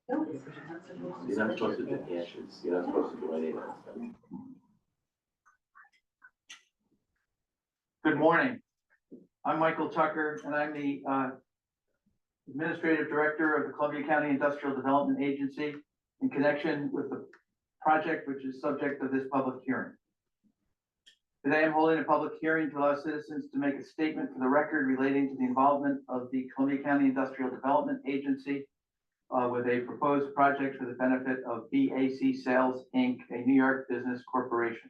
You're not supposed to do ashes. You're not supposed to do any of that stuff. Good morning. I'm Michael Tucker, and I'm the Administrative Director of the Columbia County Industrial Development Agency in connection with the project which is subject of this public hearing. Today, I'm holding a public hearing to allow citizens to make a statement for the record relating to the involvement of the Columbia County Industrial Development Agency with a proposed project for the benefit of BAC Sales, Inc., a New York business corporation.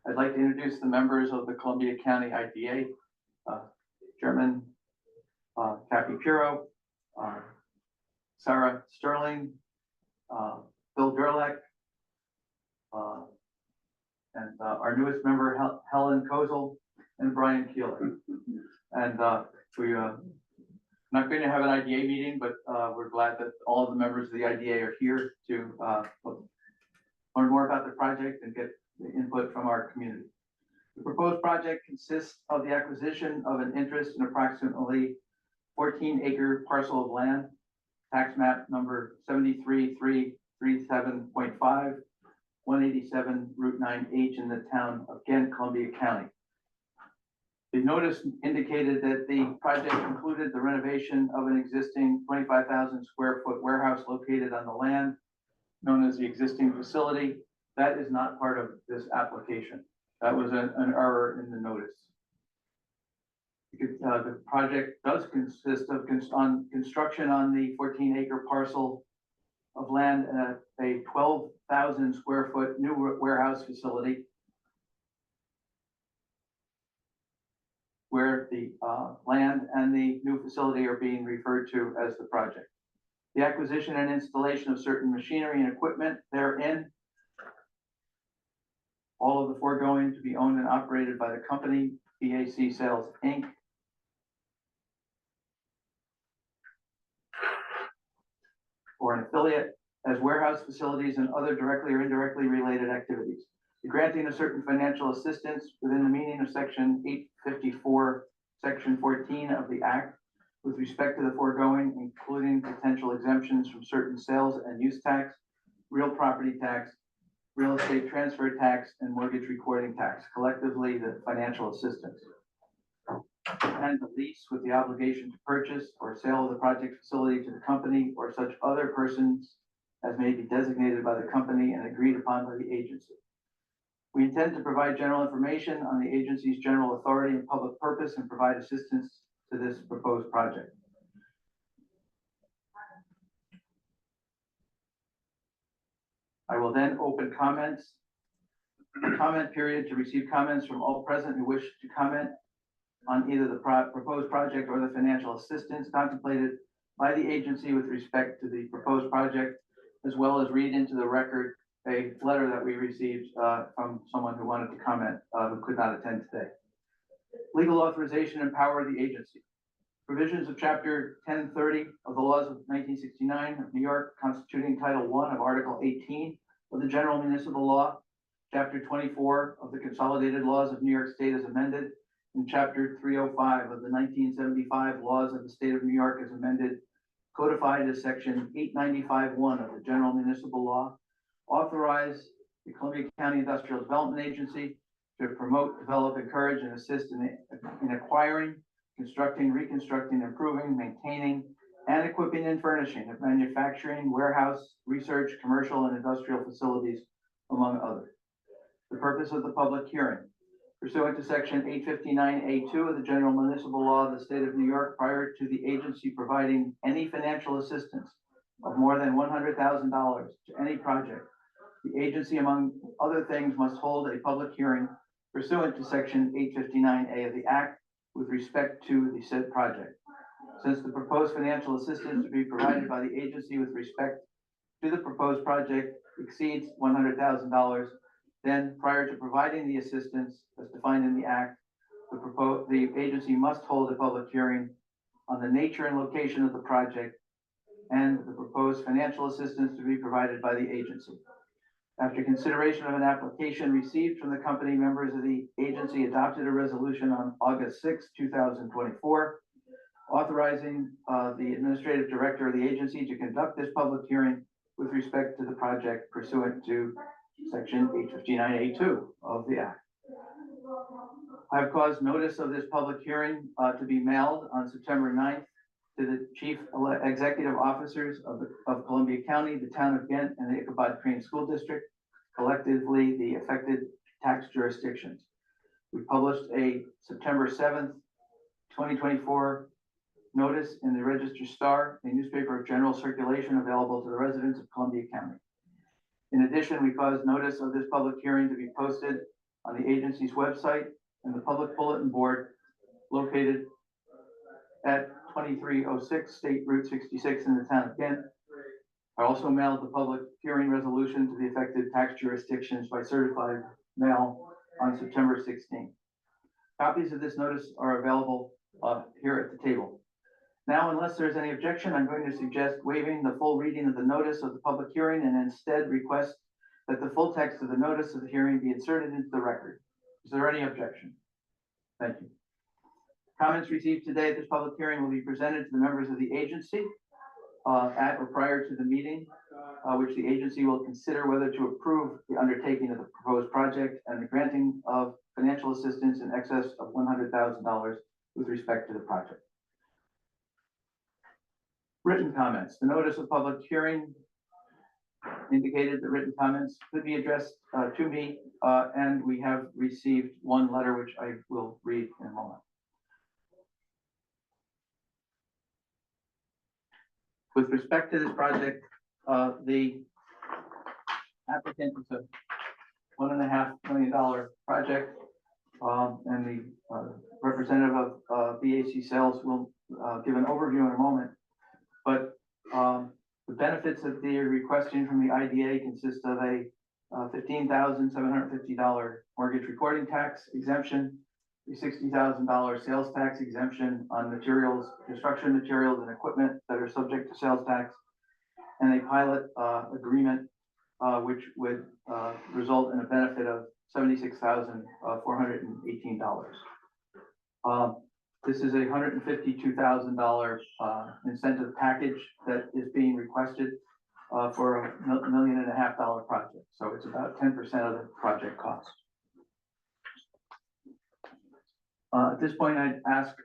I'd like to introduce the members of the Columbia County IDA, Chairman Kathy Piro, Sarah Sterling, Bill Gerlach, and our newest member, Helen Kozel, and Brian Keeler. And we're not going to have an IDA meeting, but we're glad that all of the members of the IDA are here to learn more about the project and get the input from our community. The proposed project consists of the acquisition of an interest in approximately 14-acre parcel of land, tax map number 73337.5, 187 Route 9H in the town of Ghent, Columbia County. The notice indicated that the project included the renovation of an existing 25,000 square foot warehouse located on the land known as the existing facility. That is not part of this application. That was an error in the notice. The project does consist of construction on the 14-acre parcel of land at a 12,000 square foot new warehouse facility where the land and the new facility are being referred to as the project. The acquisition and installation of certain machinery and equipment therein, all of the foregoing to be owned and operated by the company BAC Sales, Inc., or an affiliate, as warehouse facilities and other directly or indirectly related activities. The granting of certain financial assistance within the meaning of Section 854, Section 14 of the Act with respect to the foregoing, including potential exemptions from certain sales and use tax, real property tax, real estate transfer tax, and mortgage recording tax, collectively the financial assistance. And the lease with the obligation to purchase or sale of the project facility to the company or such other persons as may be designated by the company and agreed upon by the agency. We intend to provide general information on the agency's general authority and public purpose and provide assistance to this proposed project. I will then open comments, a comment period to receive comments from all present who wish to comment on either the proposed project or the financial assistance contemplated by the agency with respect to the proposed project, as well as read into the record a letter that we received from someone who wanted to comment who could not attend today. Legal authorization and power of the agency. Provisions of Chapter 1030 of the laws of 1969 of New York, constituting Title I of Article 18 of the General Municipal Law, Chapter 24 of the Consolidated Laws of New York State as amended, and Chapter 305 of the 1975 Laws of the State of New York as amended, codified as Section 895(1) of the General Municipal Law, authorize the Columbia County Industrial Development Agency to promote, develop, encourage, and assist in acquiring, constructing, reconstructing, improving, maintaining, and equipping and furnishing of manufacturing, warehouse, research, commercial, and industrial facilities, among others. The purpose of the public hearing. Pursuant to Section 859A2 of the General Municipal Law of the State of New York, prior to the agency providing any financial assistance of more than $100,000 to any project, the agency, among other things, must hold a public hearing pursuant to Section 859A of the Act with respect to the said project. Since the proposed financial assistance to be provided by the agency with respect to the proposed project exceeds $100,000, then prior to providing the assistance as defined in the Act, the agency must hold a public hearing on the nature and location of the project and the proposed financial assistance to be provided by the agency. After consideration of an application received from the company, members of the agency adopted a resolution on August 6, 2024, authorizing the administrative director of the agency to conduct this public hearing with respect to the project pursuant to section 859A2 of the Act. I've caused notice of this public hearing to be mailed on September 9th to the chief executive officers of Columbia County, the town of Ghent, and the Ichabod Crane School District, collectively the affected tax jurisdictions. We published a September 7th, 2024 notice in the Register Star, a newspaper of general circulation available to the residents of Columbia County. In addition, we caused notice of this public hearing to be posted on the agency's website and the public bulletin board located at 2306 State Route 66 in the town of Ghent. I also mailed the public hearing resolution to the affected tax jurisdictions by certified mail on September 16th. Copies of this notice are available here at the table. Now, unless there's any objection, I'm going to suggest waiving the full reading of the notice of the public hearing and instead request that the full text of the notice of the hearing be inserted into the record. Is there any objection? Thank you. Comments received today at this public hearing will be presented to the members of the agency at or prior to the meeting, which the agency will consider whether to approve the undertaking of the proposed project and the granting of financial assistance in excess of $100,000 with respect to the project. Written comments. The notice of public hearing indicated that written comments could be addressed to me, and we have received one letter, which I will read in a moment. With respect to this project, the applicant is a $1.5 million project, and the representative of BAC Sales will give an overview in a moment. But the benefits that they are requesting from the IDA consist of a $15,750 mortgage recording tax exemption, a $60,000 sales tax exemption on materials, construction materials and equipment that are subject to sales tax, and a pilot agreement which would result in a benefit of $76,418. This is a $152,000 incentive package that is being requested for a $1.5 million project. So it's about 10% of the project cost. At this point, I'd ask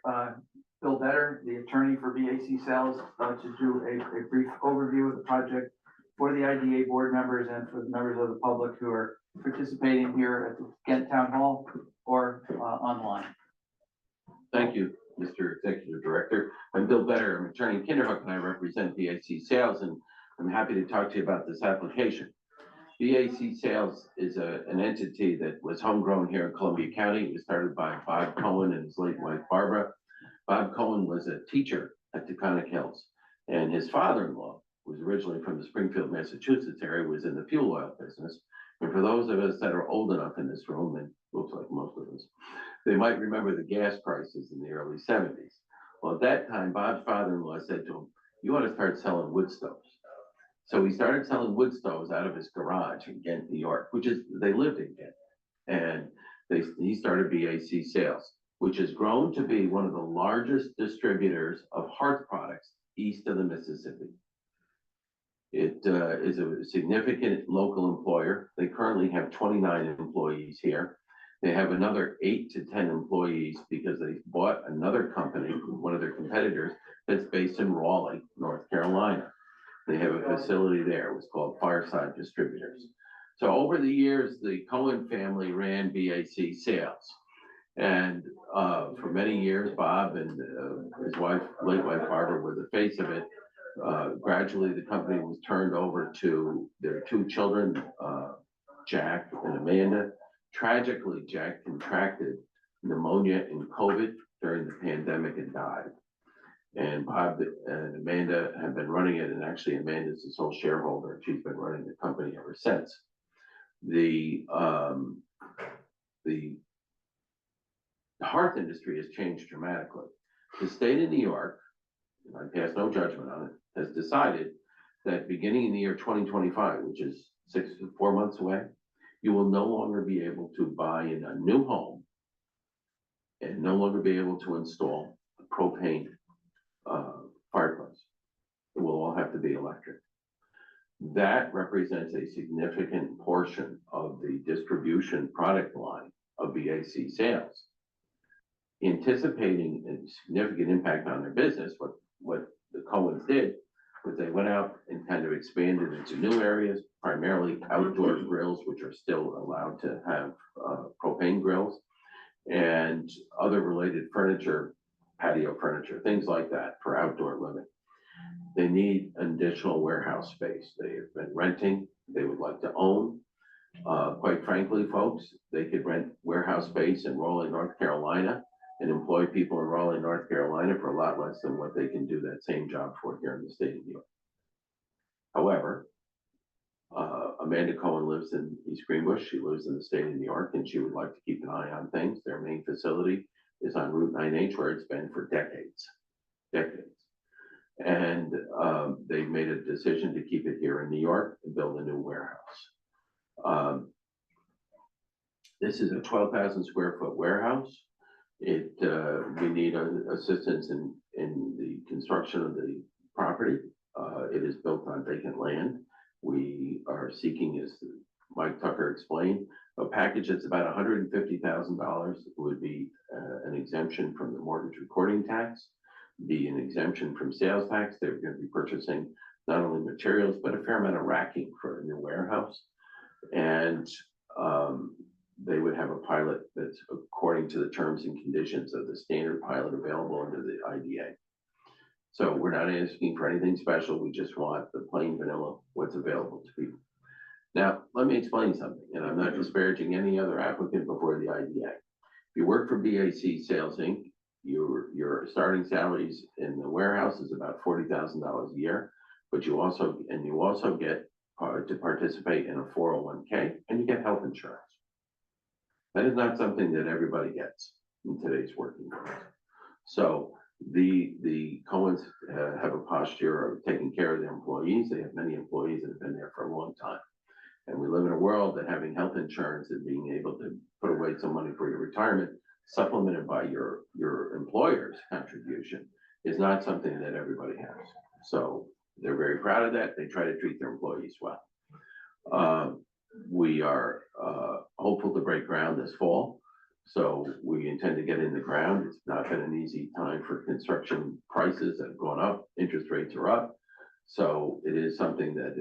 Bill Better, the attorney for BAC Sales, to do a brief overview of the project for the IDA board members and for the members of the public who are participating here at the Ghent Town Hall or online. Thank you, Mr. Executive Director. I'm Bill Better. I'm attorney in Kinderhook, and I represent BAC Sales, and I'm happy to talk to you about this application. BAC Sales is an entity that was homegrown here in Columbia County. It was started by Bob Cohen and his late wife, Barbara. Bob Cohen was a teacher at Taconic Hills, and his father-in-law was originally from the Springfield, Massachusetts area, was in the fuel oil business. And for those of us that are old enough in this room, and looks like most of us, they might remember the gas prices in the early 70s. Well, at that time, Bob's father-in-law said to him, "You ought to start selling wood stoves." So he started selling wood stoves out of his garage in Ghent, New York, which is, they lived in Ghent. And he started BAC Sales, which has grown to be one of the largest distributors of hearth products east of the Mississippi. It is a significant local employer. They currently have 29 employees here. They have another 8 to 10 employees because they bought another company, one of their competitors, that's based in Raleigh, North Carolina. They have a facility there. It was called Fireside Distributors. So over the years, the Cohen family ran BAC Sales. And for many years, Bob and his wife, late wife Barbara, were the face of it. Gradually, the company was turned over to their 2 children, Jack and Amanda. Tragically, Jack contracted pneumonia and COVID during the pandemic and died. And Bob and Amanda have been running it, and actually Amanda's the sole shareholder. She's been running the company ever since. The hearth industry has changed dramatically. The state of New York, and I pass no judgment on it, has decided that beginning in the year 2025, which is 4 months away, you will no longer be able to buy in a new home and no longer be able to install a propane fireplace. It will all have to be electric. That represents a significant portion of the distribution product line of BAC sales. Anticipating a significant impact on their business, what the Cohens did was they went out and kind of expanded into new areas, primarily outdoor grills, which are still allowed to have propane grills, and other related furniture, patio furniture, things like that for outdoor living. They need additional warehouse space. They have been renting, they would like to own. Quite frankly, folks, they could rent warehouse space in Raleigh, North Carolina, and employ people in Raleigh, North Carolina for a lot less than what they can do that same job for here in the state of New York. However, Amanda Cohen lives in East Greenbush. She lives in the state of New York, and she would like to keep an eye on things. Their main facility is on Route 9H, where it's been for decades. And they've made a decision to keep it here in New York and build a new warehouse. This is a 12,000 square foot warehouse. We need assistance in the construction of the property. It is built on vacant land. We are seeking, as Mike Tucker explained, a package that's about $150,000 would be an exemption from the mortgage recording tax, be an exemption from sales tax. They're going to be purchasing not only materials, but a fair amount of racking for a new warehouse. And they would have a pilot that's according to the terms and conditions of the standard pilot available under the IDA. So we're not asking for anything special. We just want the plain vanilla, what's available to people. Now, let me explain something, and I'm not disparaging any other applicant before the IDA. If you work for BAC Sales Inc., your starting salaries in the warehouse is about $40,000 a year, but you also get to participate in a 401k, and you get health insurance. That is not something that everybody gets in today's working world. So the Cohens have a posture of taking care of their employees. They have many employees that have been there for a long time. And we live in a world that having health insurance and being able to put away some money for your retirement, supplemented by your employer's contribution, is not something that everybody has. So they're very proud of that. They try to treat their employees well. We are hopeful to break ground this fall. So we intend to get in the ground. It's not been an easy time for construction prices that have gone up. Interest rates are up. So it is something that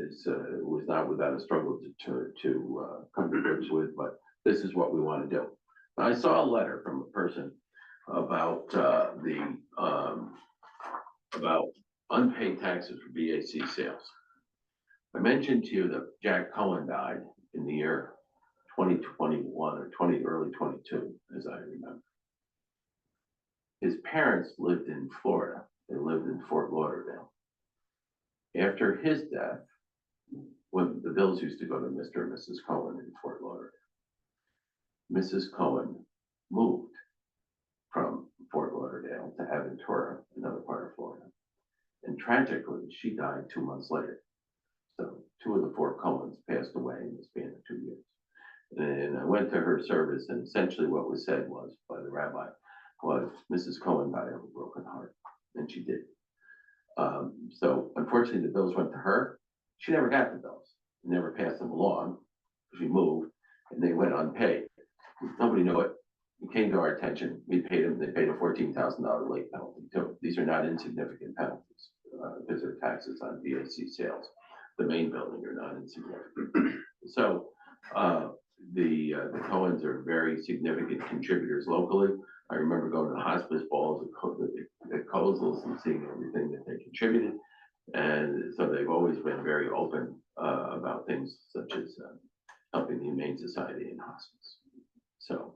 was not without a struggle to come to grips with, but this is what we want to do. I saw a letter from a person about about unpaid taxes for BAC sales. I mentioned to you that Jack Cohen died in the year 2021 or early 22, as I remember. His parents lived in Florida. They lived in Fort Lauderdale. After his death, when the bills used to go to Mr. and Mrs. Cohen in Fort Lauderdale, Mrs. Cohen moved from Fort Lauderdale to Aventura, another part of Florida. And tragically, she died 2 months later. So 2 of the 4 Cohens passed away in the span of 2 years. And I went to her service, and essentially what was said was, by the rabbi, was Mrs. Cohen died of a broken heart, and she did. So unfortunately, the bills went to her. She never got the bills, never passed them along. She moved, and they went unpaid. Nobody knew it. It came to our attention. We paid them. They paid a $14,000 late penalty too. These are not insignificant penalties because they're taxes on BAC sales. The main building are not insignificant. So the Cohens are very significant contributors locally. I remember going to the hospice balls at Kozels and seeing everything that they contributed. And so they've always been very open about things such as helping the Humane Society and hospice. So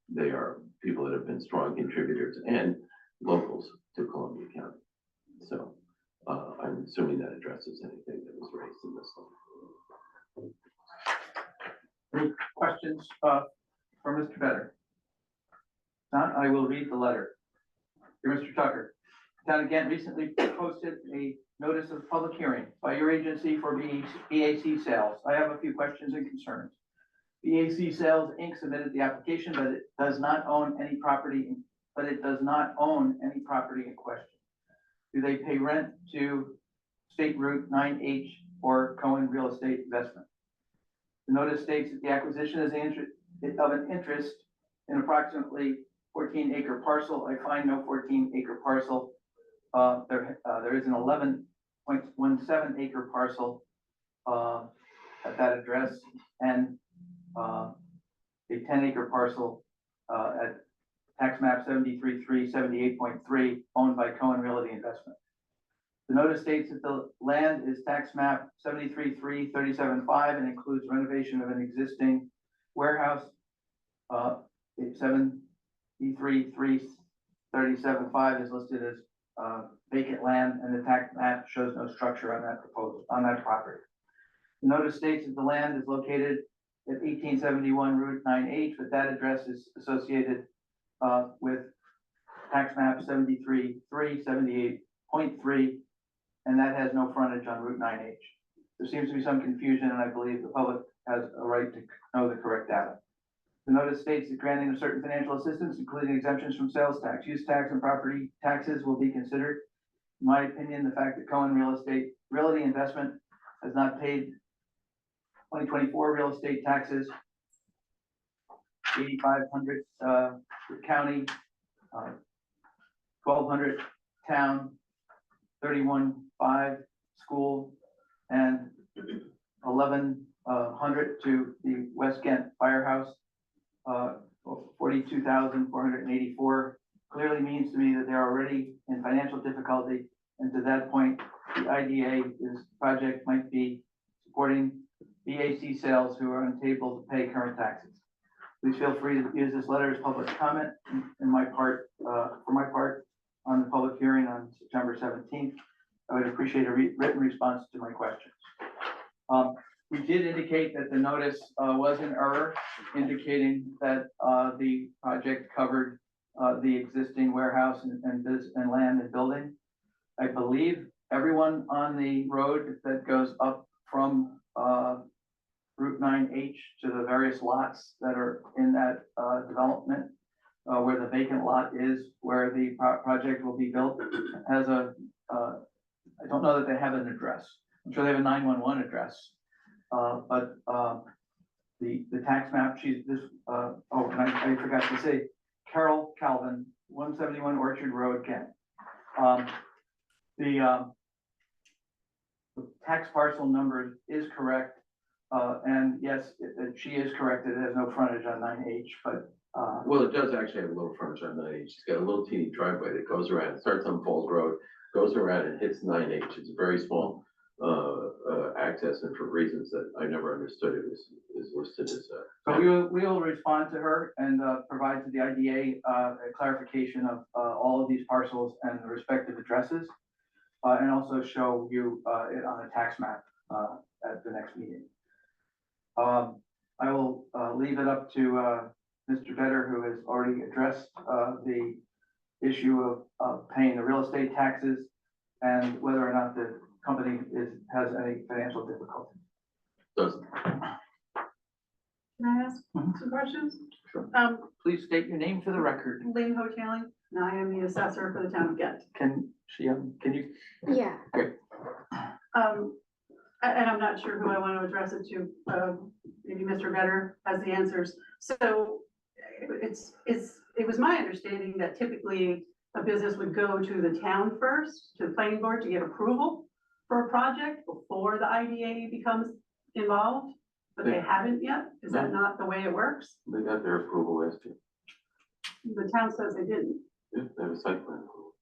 they are people that have been strong contributors and locals to Columbia County. So I'm assuming that addresses anything that was raised in this one. Any questions for Mr. Vedder? Not, I will read the letter. Dear Mr. Tucker, Town of Ghent recently posted a notice of public hearing by your agency for BAC sales. I have a few questions and concerns. BAC Sales Inc. submitted the application, but it does not own any property in question. do they pay rent to State Route 9H or Cohen Real Estate Investment? The notice states that the acquisition is of an interest in approximately 14-acre parcel. I find no 14-acre parcel. There is an 11.17 acre parcel at that address, and a 10-acre parcel at tax map 73.378.3 owned by Cohen Realty Investment. The notice states that the land is tax map 73.337.5 and includes renovation of an existing warehouse. 73.337.5 is listed as vacant land, and the tax map shows no structure on that property. The notice states that the land is located at 1871 Route 9H, but that address is associated with tax map 73.378.3, and that has no frontage on Route 9H. There seems to be some confusion, and I believe the public has a right to know the correct data. The notice states that granting of certain financial assistance, including exemptions from sales tax, use tax, and property taxes will be considered. In my opinion, the fact that Cohen Realty Investment has not paid 2024 real estate taxes, 8,500 county, 1,200 town, 31.5 school, and 1,100 to the West Ghent Firehouse. 42,484 clearly means to me that they're already in financial difficulty, and to that point, the IDA project might be supporting BAC sales who are unable to pay current taxes. Please feel free to use this letter as public comment for my part on the public hearing on September 17th. I would appreciate a written response to my questions. We did indicate that the notice was an error, indicating that the project covered the existing warehouse and land and building. I believe everyone on the road that goes up from Route 9H to the various lots that are in that development, where the vacant lot is, where the project will be built, has a, I don't know that they have an address. I'm sure they have a 911 address. But the tax map, and I forgot to say, Carol Calvin, 171 Orchard Road, Kent. The tax parcel number is correct, and yes, she is correct, it has no frontage on 9H, but well, it does actually have a little frontage on 9H. It's got a little teeny driveway that goes around. It starts on Falls Road, goes around and hits 9H. It's a very small access, and for reasons that I never understood, it is listed as so we will respond to her and provide to the IDA a clarification of all of these parcels and the respective addresses, and also show you it on a tax map at the next meeting. I will leave it up to Mr. Vedder, who has already addressed the issue of paying the real estate taxes and whether or not the company has any financial difficulty. doesn't. Can I ask some questions? Sure. Please state your name for the record. Lynn Hoteling, and I am the assessor for the town of Ghent. Can you? Yeah. And I'm not sure who I want to address it to. Maybe Mr. Vedder has the answers. So it was my understanding that typically a business would go to the town first, to the planning board to get approval for a project before the IDA becomes involved, but they haven't yet. Is that not the way it works? They got their approval last year. The town says they didn't. Yeah, they have a site plan approval.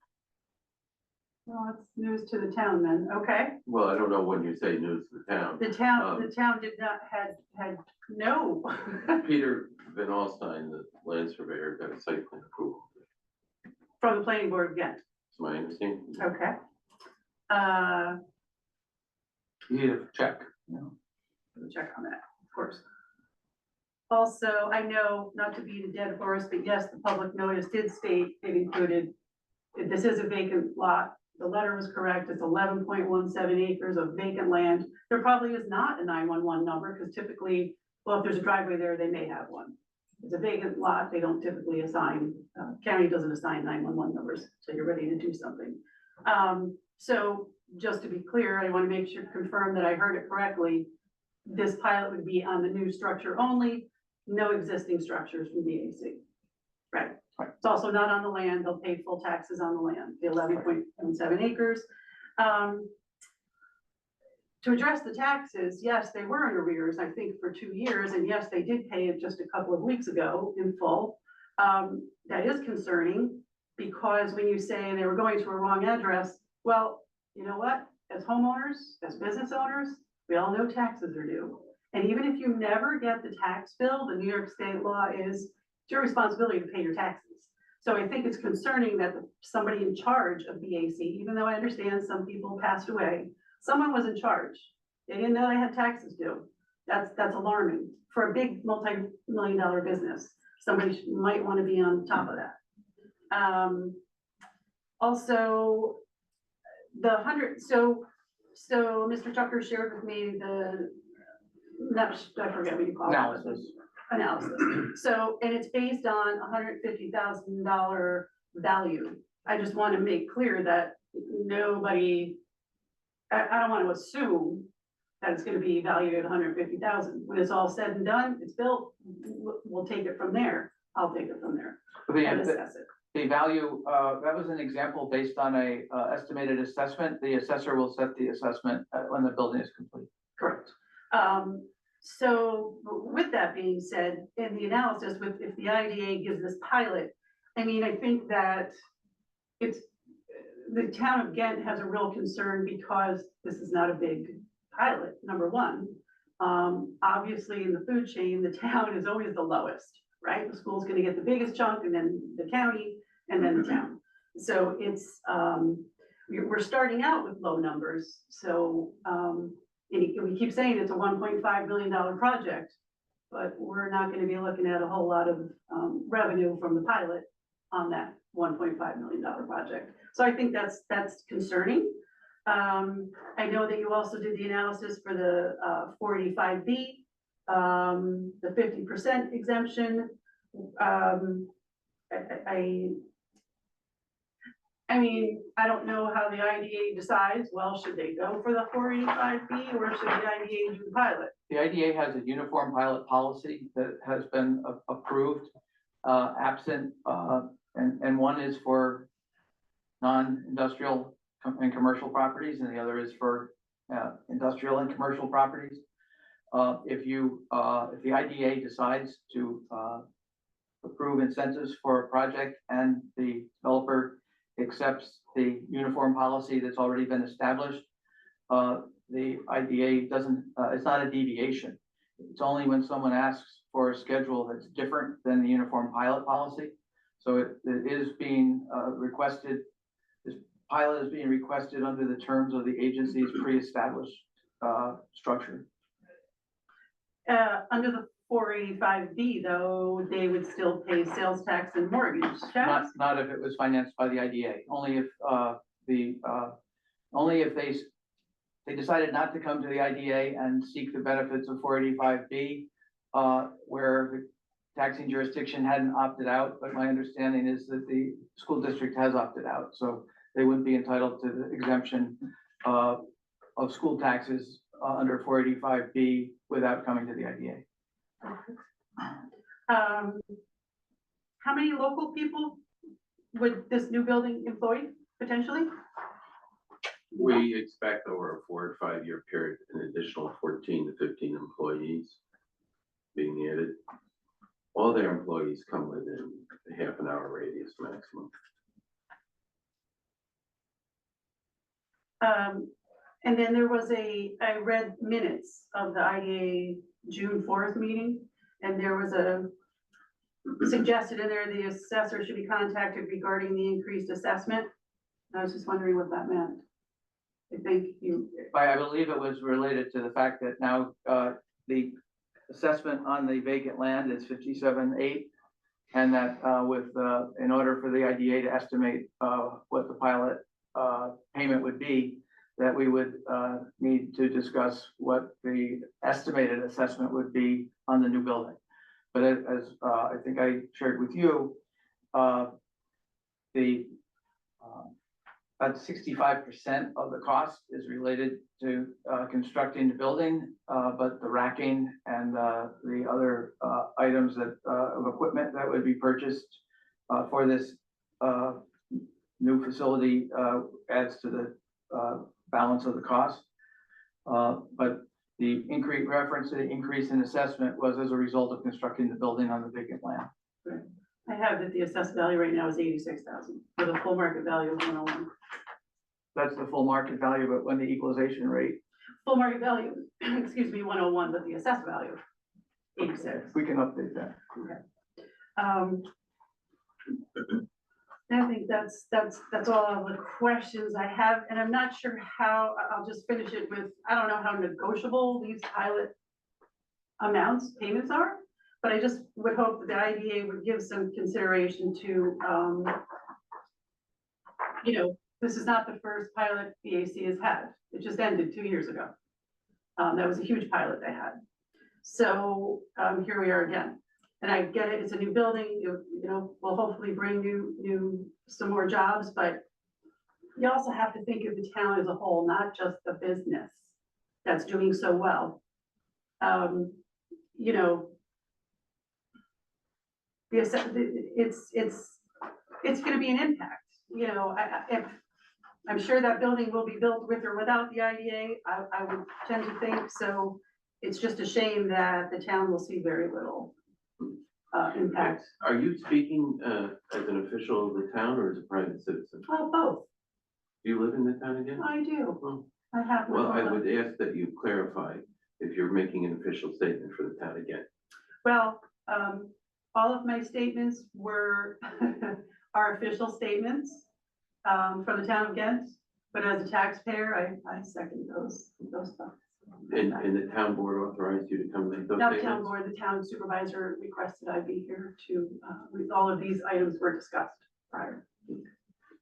Well, it's news to the town then. Okay. Well, I don't know when you say news to the town. The town did not had no. Peter Van Alstyne, the land surveyor, got a site plan approval. From the planning board of Ghent. That's my understanding. Okay. You need a check. We'll check on that, of course. Also, I know, not to beat a dead horse, but yes, the public notice did state it included, this is a vacant lot. The letter was correct. It's 11.17 acres of vacant land. There probably is not a 911 number because typically, well, if there's a driveway there, they may have one. It's a vacant lot. They don't typically assign, county doesn't assign 911 numbers. So you're ready to do something. So just to be clear, I want to make sure, confirm that I heard it correctly. This pilot would be on the new structure only, no existing structures from BAC. Right. Right. It's also not on the land. They'll pay full taxes on the land, the 11.17 acres. To address the taxes, yes, they were in arrears, I think, for 2 years, and yes, they did pay it just a couple of weeks ago in full. That is concerning, because when you say they were going to a wrong address, well, you know what? As homeowners, as business owners, we all know taxes are due. And even if you never get the tax bill, the New York State law is it's your responsibility to pay your taxes. So I think it's concerning that somebody in charge of BAC, even though I understand some people passed away, someone was in charge. They didn't know they had taxes due. That's alarming for a big multi-million-dollar business. Somebody might want to be on top of that. Also, the 100. So Mr. Tucker shared with me I forget what you call it. Analysis. So, and it's based on $150,000 value. I just want to make clear that nobody. I don't want to assume that it's going to be valued at 150,000. When it's all said and done, it's built, we'll take it from there. I'll take it from there. And assess it. The value, that was an example based on a estimated assessment. The assessor will set the assessment when the building is complete. Correct. So with that being said, in the analysis, if the IDA gives this pilot, I mean, I think that the town of Ghent has a real concern because this is not a big pilot, number one. Obviously in the food chain, the town is always the lowest, right? The school's gonna get the biggest chunk, and then the county, and then the town. So it's, we're starting out with low numbers. So, and we keep saying it's a $1.5 million project, but we're not gonna be looking at a whole lot of revenue from the pilot on that $1.5 million project. So I think that's concerning. I know that you also did the analysis for the 485B, the 50% exemption. I mean, I don't know how the IDA decides, well, should they go for the 485B or should the IDA do the pilot? The IDA has a uniform pilot policy that has been approved, absent, and one is for non-industrial and commercial properties, and the other is for industrial and commercial properties. If the IDA decides to approve incentives for a project and the developer accepts the uniform policy that's already been established, the IDA doesn't, it's not a deviation. It's only when someone asks for a schedule that's different than the uniform pilot policy. So it is being requested. This pilot is being requested under the terms of the agency's pre-established structure. Under the 485B though, they would still pay sales tax and mortgage tax? Not if it was financed by the IDA, only if they decided not to come to the IDA and seek the benefits of 485B, where the taxing jurisdiction hadn't opted out, but my understanding is that the school district has opted out, so they wouldn't be entitled to the exemption of school taxes under 485B without coming to the IDA. How many local people would this new building employ potentially? We expect over a 4 to 5 year period, an additional 14 to 15 employees being added. All their employees come within a half an hour radius maximum. And then there was I read minutes of the IDA June 4th meeting, and there was a suggested in there the assessor should be contacted regarding the increased assessment. I was just wondering what that meant. I believe it was related to the fact that now the assessment on the vacant land is 57.8, and that in order for the IDA to estimate what the pilot payment would be, that we would need to discuss what the estimated assessment would be on the new building. But as I think I shared with you, the about 65% of the cost is related to constructing the building, but the racking and the other items that of equipment that would be purchased for this new facility adds to the balance of the cost. But the reference to the increase in assessment was as a result of constructing the building on the vacant land. I have that the assessed value right now is 86,000 with a full market value of 101. That's the full market value, but when the equalization rate, Full market value, excuse me, 101, but the assessed value, 86. we can update that. I think that's all of the questions I have, and I'm not sure how, I'll just finish it with, I don't know how negotiable these pilot payments are, but I just would hope that the IDA would give some consideration to, this is not the first pilot BAC has had. It just ended 2 years ago. That was a huge pilot they had. So here we are again. And I get it, it's a new building, we'll hopefully bring some more jobs, but you also have to think of the town as a whole, not just the business that's doing so well. It's gonna be an impact, I'm sure that building will be built with or without the IDA, I would tend to think, so it's just a shame that the town will see very little impact. Are you speaking as an official of the town or as a private citizen? Oh, both, Do you live in the town again? I do, Oh, I have. well, I would ask that you clarify if you're making an official statement for the town again. Well, all of my statements were, are official statements from the town of Ghent, but as a taxpayer, I second those thoughts. And the town board authorized you to come make those Not the statements? town board, the town supervisor requested I be here to, all of these items were discussed prior.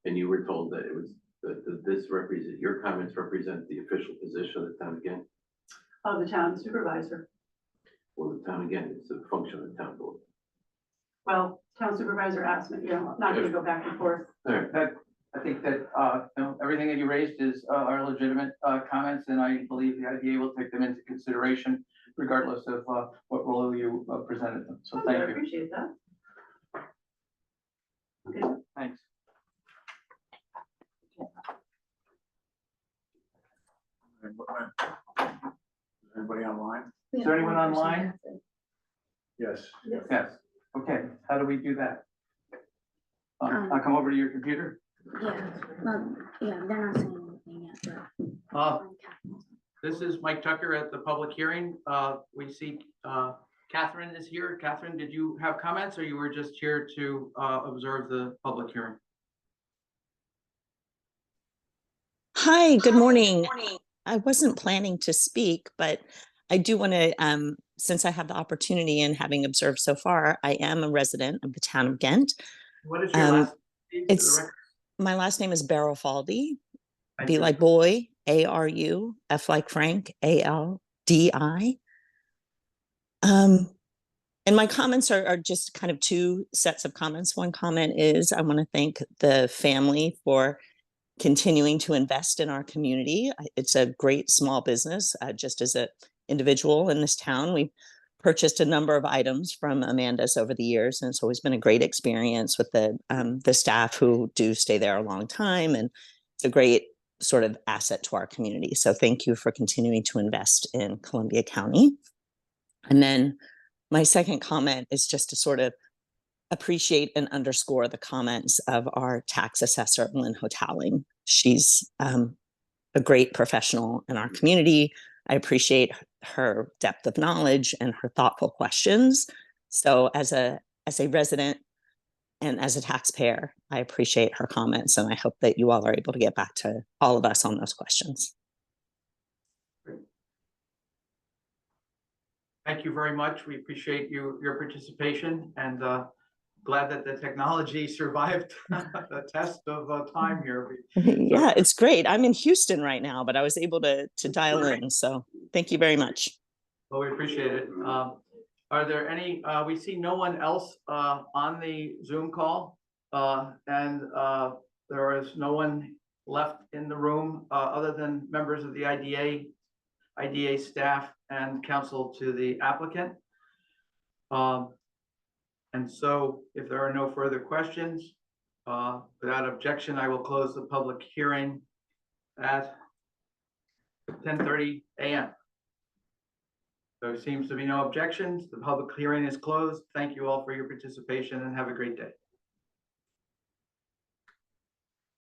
And you were told that it was, that your comments represent the official position of the town again? Of the town supervisor. Well, the town again, it's a function of the town board. Well, town supervisor asked me, I'm not gonna go back and forth. All right. I think that, everything that you raised are legitimate comments, and I believe the IDA will take them into consideration regardless of what role you presented them. So I thank you. appreciate that. Okay. Thanks. Anybody online? Is there anyone online? Yes. Yes. Okay, how do we do that? I'll come over to your computer. Yeah, well, yeah, they're not saying anything yet, Uh, but. This is Mike Tucker at the public hearing. We see Catherine is here. Catherine, did you have comments or you were just here to observe the public hearing? Hi, good morning. I wasn't planning to speak, but I do want to, since I have the opportunity and having observed so far, I am a resident of the town of Ghent. What is your last name? My last name is Barufaldi, Thank B you. like boy, ARU, F like Frank, ALDI. And my comments are just kind of two sets of comments. One comment is I want to thank the family for continuing to invest in our community. It's a great small business. Just as an individual in this town, we've purchased a number of items from Amanda's over the years, and it's always been a great experience with the staff who do stay there a long time, and it's a great sort of asset to our community. So thank you for continuing to invest in Columbia County. And then my second comment is just to sort of appreciate and underscore the comments of our tax assessor, Lynn Hotaling. She's a great professional in our community. I appreciate her depth of knowledge and her thoughtful questions. So as a resident and as a taxpayer, I appreciate her comments, and I hope that you all are able to get back to all of us on those questions. Thank you very much. We appreciate your participation, and glad that the technology survived the test of time here. Yeah, it's great. I'm in Houston right now, but I was able to dial in. So thank you very much. Well, we appreciate it. Are there any, we see no one else on the Zoom call, and there is no one left in the room, other than members of the IDA staff and counsel to the applicant. And so if there are no further questions, without objection, I will close the public hearing at 10:30 a.m. There seems to be no objections. The public hearing is closed. Thank you all for your participation and have a great day.